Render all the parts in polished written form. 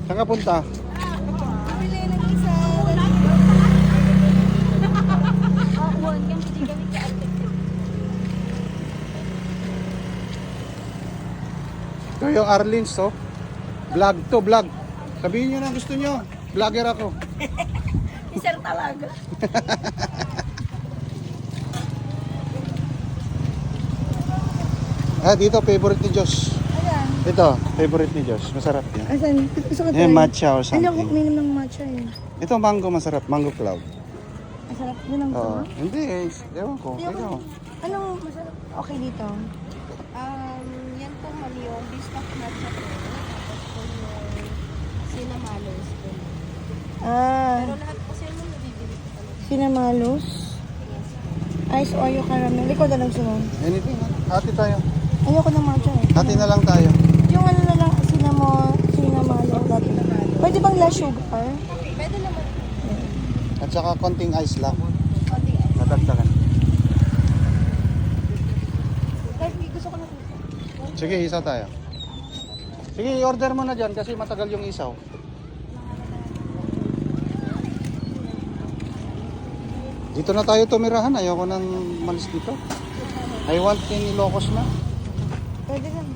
Saan ka punta? Bumili ng isa. One yan, hindi kami ka-altek. Ito yung Arlins, oh. Vlog to, vlog. Sabihin nyo na gusto nyo. Vlogger ako. Sir talaga. Dito, favorite ni Diyos. Ayan. Ito, favorite ni Diyos. Masarap yan. Asan? Gusto ko Matcha or Ano ko something. minum ng matcha eh. Ito, mango masarap. Mango cloud. Masarap din ang Oo. Hindi, ewan ko. Ikaw. Anong masarap? Okay dito. Yan po mali yung biscuit matcha po. Tapos po yung cinnamon po. Pero lahat po sir mo nabibili ko talaga. Sinamalos. Ice Oreo caramel. Ikaw na lang sunod. Anything, hati tayo. Ayoko ng matcha eh. Hati na lang tayo. Yung ano na lang, sinamalo natin. Pwede bang less sugar? Pwede naman. At saka konting ice lang. Nadagdagan. Guys, gusto ko na po. Sige, isa tayo. Sige, i-order mo na dyan kasi matagal yung isaw. Dito na tayo tumirahan. Ayoko nang malis dito. I want in Ilocos na. Pwede lang.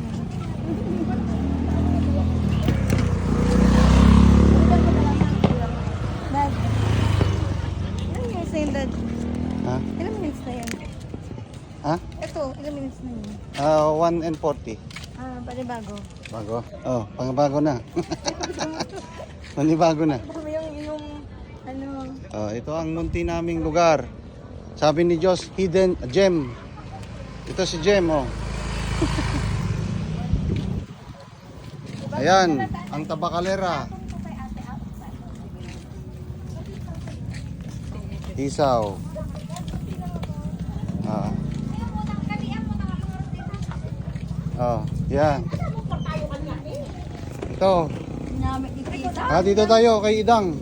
Dad. Ilang minutes na yun, Dad? Ha? Ilang minutes na yan? Ha? Ito, ilang minutes na yun? 1 and 40. Pwede bago. Bago? Oh, pangbago na. Panibago na. Baka yung ano, Oh, ito ang munti naming lugar. Sabi ni Diyos, hidden gem. Ito si Gem, oh. Ayan, ang tabakalera. Isaw. Yan. Ito. ginamit ni Tita. Dito tayo kay Idang.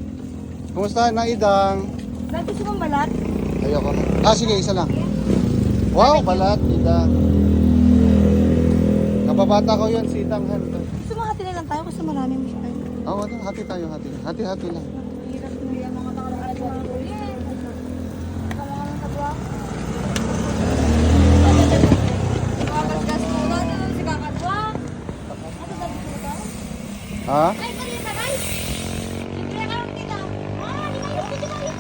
Kumusta na Idang? Dad, gusto mong balat? Ayoko na. Sige, isa lang. Wow, balat, Idang. Kababata ko yun, si Idang. Gusto mo hati na lang tayo kasi marami mo siya. Oo, hati tayo, hati. Hati-hati lang. Hirap mo yung mga nakakalaga. Kapag-gas mo lang, si Kakadwa. Ha? Ay, kanina guys! Libre ka lang kita. Hinayos ko ko.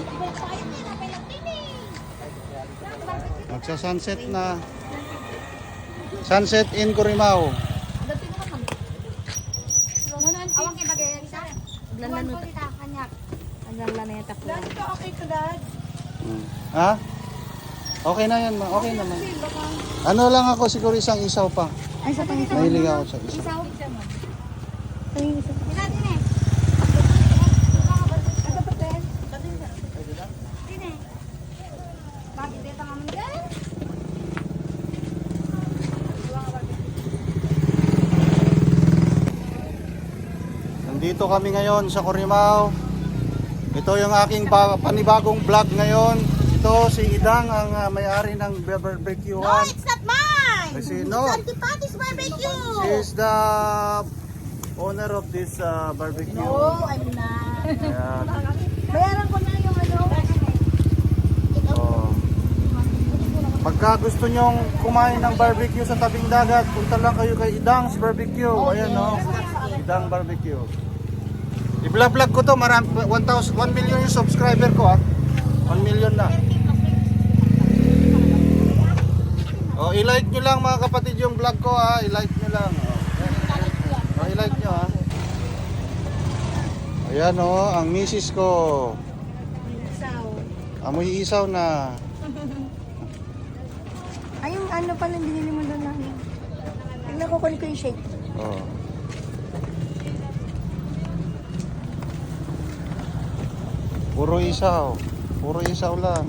Iba yung sayang niya, napay lang din eh. Magsa-sunset na. Sunset in Corimao. Dati mo ka awang kibagayan siya. Aglanlan mo ta kanyak. Aglanlan na yung takbo. Dad, ka okay ka, Dad? Ha? Okay na yan, ma. Okay naman. Ano lang ako, siguro isang isaw pa. Ay, sa pang isaw. Mahilig ako sa isaw. Isaw. Ay, isaw. Natin eh. Ano pa din? Din eh. Bakit dito nga man dyan? Nandito kami ngayon sa Corimao. Ito yung aking panibagong vlog ngayon. Ito si Idang ang may-ari ng barbecue. No, it's not mine! Kasi no, Antipati's barbecue! she is the owner of this barbecue. No, I'm not. Ayan. Bayaran ko na yung ano. Oh. Pagka gusto nyong kumain ng barbecue sa tabing dagat, punta lang kayo kay Idang's Barbecue. Ayan no, Idang Barbecue. I-vlog ko to, 1 million yung subscriber ko 1 million na. Oh, i-like nyo lang mga kapatid yung vlog ko i-like nyo lang. Oh, i-like nyo Ayan ang misis ko. Isaw. Amoy isaw na. Ay, yung ano pala binili mo doon namin. Tignan ko kunin ko yung shake. Oh. Puro isaw. Puro isaw lang.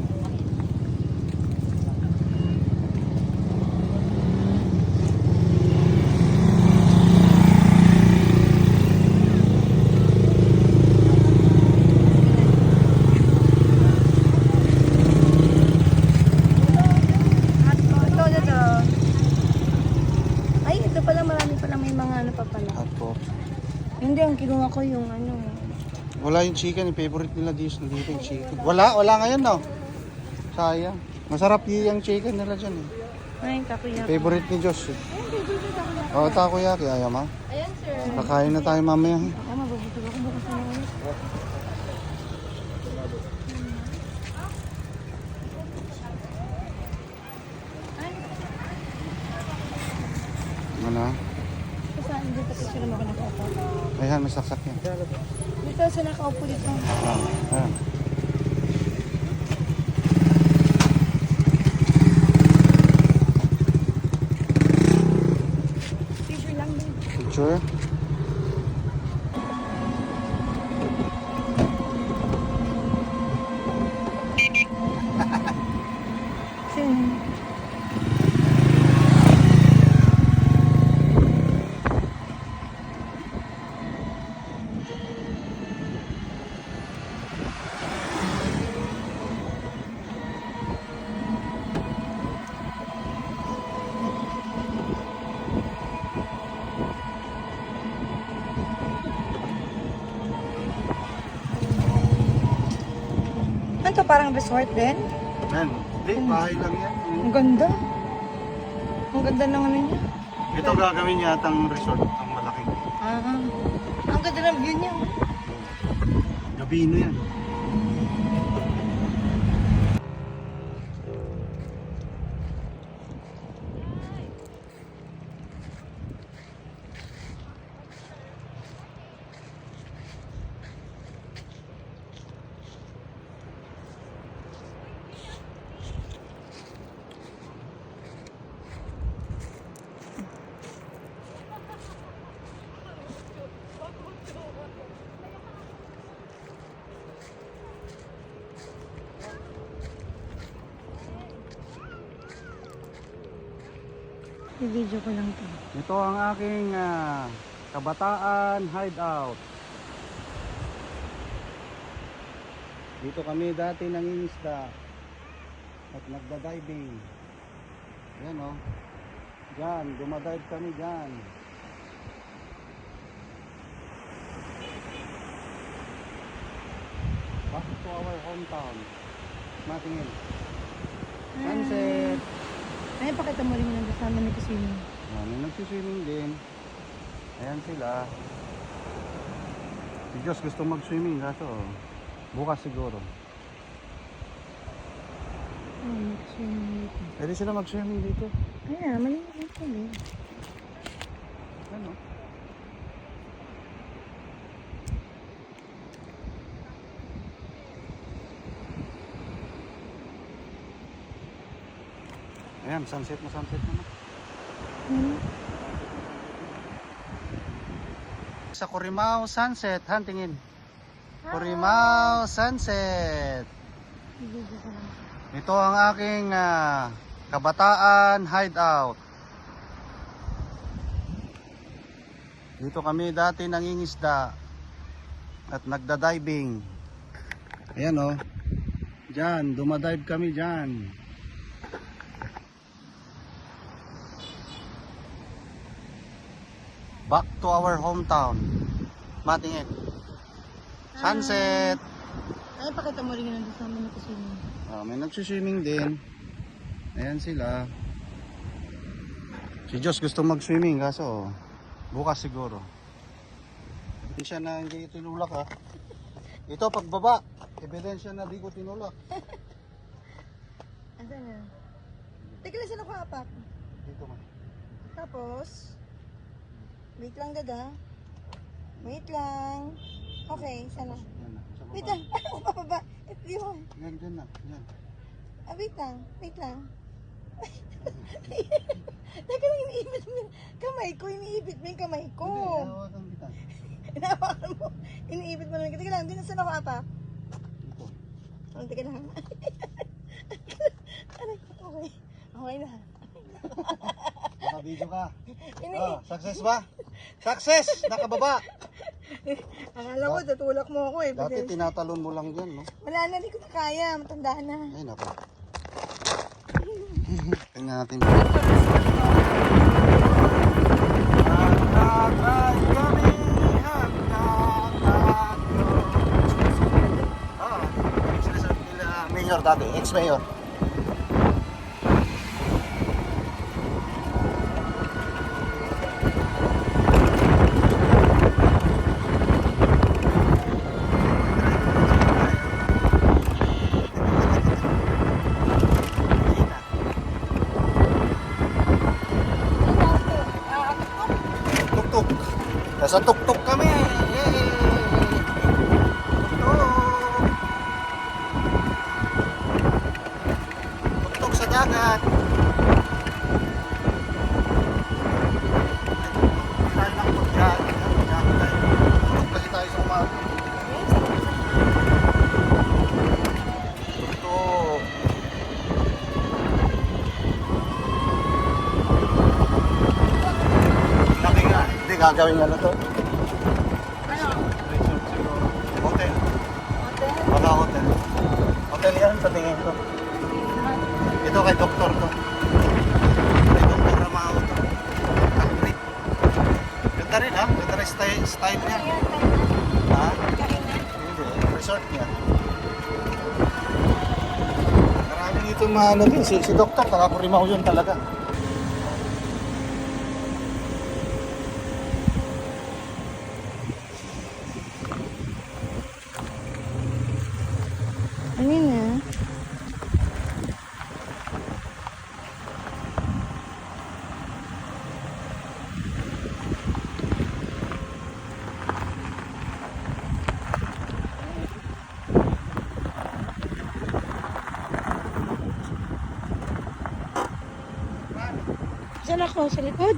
Ay, ito pala marami pala may mga ano pa pala. Apo. Hindi, ang kinuha ko yung ano. Wala yung chicken, yung favorite nila dito yung chicken. Wala ngayon no. Sayang. Masarap yung chicken nila dyan eh. Ay, takoyaki. Favorite ni Josh eh. Oh, takoyaki. Ayaw ma. Ayan, sir. Kakain na tayo mamaya. Ako, mabubusog ako bukas na ulit. Ano? Saan dito picture naman ako nakaupo? Ayan, may saksak yan. Dito, sa nakaupo dito. Ayan. Picture lang din. Picture. Sino? Ano to, parang resort din? Ayan. Hindi, bahay lang yan. Ang ganda. Ang ganda ng ano niya. Ito gagawin yatang resort, ang malaki. Ah, ang ganda ng view niya. Gabino yan. I-video ko lang to. Ito ang aking kabataan hideout. Dito kami dati nangingisda at nagda-diving. Yan o. Diyan, dumadive kami dyan. Back to our hometown. Matingin. Sunset. Ay, pakita mo rin yung nandasama ni Kusino. May nagsiswimming din. Ayan sila. Si Diyos gusto mag-swimming kaso bukas siguro. Ay, nag-swimming dito. Pwede sila mag-swimming dito. Ay, maliit ko eh. Ano? Ayan, sunset na naman. Sa Corimao Sunset, hantingin. Corimao Sunset. I-video ko lang. Ito ang aking kabataan hideout. Dito kami dati nangingisda at nagda-diving. Ayan o. Diyan, dumadive kami dyan. Back to our hometown. Matingin. Sunset. Ay, pakita mo rin yung nandasama ni Kusino. May nagsiswimming din. Ayan sila. Si Diyos gusto mag-swimming kaso bukas siguro. Hindi siya na hindi tinulak ha. Ito pagbaba, ebidensya na di ko tinulak. Asan na? Teka lang, saan ako apak? Dito man. Tapos, wait lang dada. Wait lang. Okay, sana. Yan na. Sa baba. Wait lang. Ano pa ba? Ito yun. Yan, dyan na. Yan. Ah, wait lang. Wait lang. Teka lang, iniibit mo yung kamay ko. Iniibit mo yung kamay ko. Hindi, hawakan kita. Inawakan mo. Iniibit mo lang. Teka lang, din saan ako apak? Dito. Oh, teka lang. Aray, okay. Okay na. Naka-video ka. Ini Oh, success ba? Success! Nakababa! Akala ko, tutulak mo ako eh. Dati tinatalon mo lang dyan, no? Wala na, hindi ko na kaya. Matanda na. Ay, naku. Tingnan natin. Nag-drive kami dati, ex-mayor. Tuk-tuk. Nasa tuk-tuk kami. Yay! Tuk-tuk. Tuk-tuk sa dagat. Tayo lang po dyan. Tuk-tuk lagi tayo sa umaga. Tuk-tuk. Laki nga. Hindi gagawin ano to. Ano? Resort siguro. Hotel. Hotel? Baka hotel. Hotel yan sa tingin ko. Ito kay doktor to. Kay doktor Ramao to. Concrete. Ganda rin ha. Ganda rin style niya. Ayan, Ha? kainan. Hindi. Resort niya. Maraming itong mga ano din. Si doktor, taga Purimao yun talaga. Ano na? Saan ako? Sa likod?